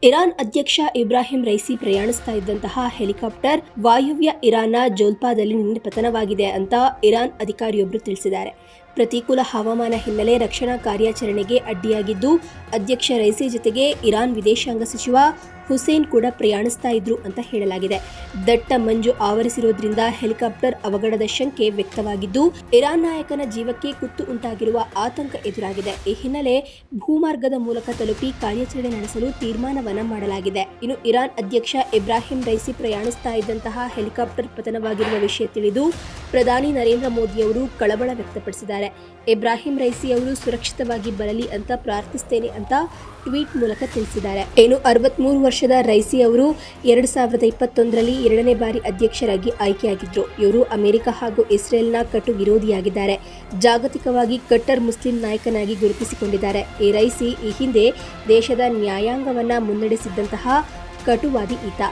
Iran ಅಧ್ಯಕ್ಷ ಇಬ್ರಾಹಿಂ ರೈಸಿ ಪ್ರಯಾಣಿಸ್ತಾ ಇದ್ದಂತಹ helicopter ವಾಯುವ್ಯ ಇರಾನ್ನ ಜೋಲ್ಪಾದಲ್ಲಿ ನಿನ್ನೆ ಪತನವಾಗಿದೆ ಅಂತ ಇರಾನ್ ಅಧಿಕಾರಿಯೊಬ್ಬರು ತಿಳಿಸಿದ್ದಾರೆ. ಪ್ರತಿಕೂಲ ಹವಾಮಾನ ಹಿನ್ನೆಲೆ ರಕ್ಷಣಾ ಕಾರ್ಯಾಚರಣೆಗೆ ಅಡ್ಡಿಯಾಗಿದ್ದು, ಅಧ್ಯಕ್ಷ ರೈಸಿ ಜೊತೆಗೆ ಇರಾನ್ ವಿದೇಶಾಂಗ ಸಚಿವ ಹುಸೇನ್ ಕೂಡ ಪ್ರಯಾಣಿಸ್ತಾ ಇದ್ರು ಅಂತ ಹೇಳಲಾಗಿದೆ. ದಟ್ಟ ಮಂಜು ಆವರಿಸಿರೋದ್ರಿಂದ ಹೆಲಿಕಾಪ್ಟರ್ ಅವಘಡದ ಶಂಕೆ ವ್ಯಕ್ತವಾಗಿದ್ದು, ಇರಾನ್ ನಾಯಕನ ಜೀವಕ್ಕೆ ಕುತ್ತು ಉಂಟಾಗಿರುವ ಆತಂಕ ಎದುರಾಗಿದೆ. ಈ ಹಿನ್ನೆಲೆ ಭೂಮಾರ್ಗದ ಮೂಲಕ ತಲುಪಿ ಕಾರ್ಯಾಚರಣೆ ನಡೆಸಲು ತೀರ್ಮಾನವನ್ನ ಮಾಡಲಾಗಿದೆ. ಇನ್ನು ಇರಾನ್ ಅಧ್ಯಕ್ಷ ಇಬ್ರಾಹಿಂ ರೈಸಿ ಪ್ರಯಾಣಿಸ್ತಾ ಇದ್ದಂತಹ ಹೆಲಿಕಾಪ್ಟರ್ ಪತನವಾಗಿರುವ ವಿಷಯ ತಿಳಿದು ಪ್ರಧಾನಿ ನರೇಂದ್ರ ಮೋದಿ ಅವರು ಕಳವಳ ವ್ಯಕ್ತಪಡಿಸಿದ್ದಾರೆ. ಇಬ್ರಾಹಿಂ ರೈಸಿ ಅವರು ಸುರಕ್ಷಿತವಾಗಿ ಬರಲಿ ಅಂತ ಪ್ರಾರ್ಥಿಸುತ್ತೇನೆ ಅಂತ ಟ್ವೀಟ್ ಮೂಲಕ ತಿಳಿಸಿದ್ದಾರೆ. 63 ವರ್ಷದ ರೈಸಿ ಅವರು 2021ರಲ್ಲಿ 2ನೇ ಬಾರಿ ಅಧ್ಯಕ್ಷರಾಗಿ ಆಯ್ಕೆಯಾಗಿದ್ರು. ಇವರು ಅಮೆರಿಕ ಹಾಗೂ ಇಸ್ರೇಲ್ನ ಕಟು ವಿರೋಧಿಯಾಗಿದ್ದಾರೆ. ಜಾಗತಿಕವಾಗಿ ಕಟ್ಟರ್ ಮುಸ್ಲಿಂ ನಾಯಕನಾಗಿ ಗುರುತಿಸಿಕೊಂಡಿದ್ದಾರೆ. ಈ ರೈಸಿ ಈ ಹಿಂದೆ ದೇಶದ ನ್ಯಾಯಾಂಗವನ್ನ ಮುನ್ನಡೆಸಿದ್ದಂತಹ ಕಟುವಾದಿ ಈತ.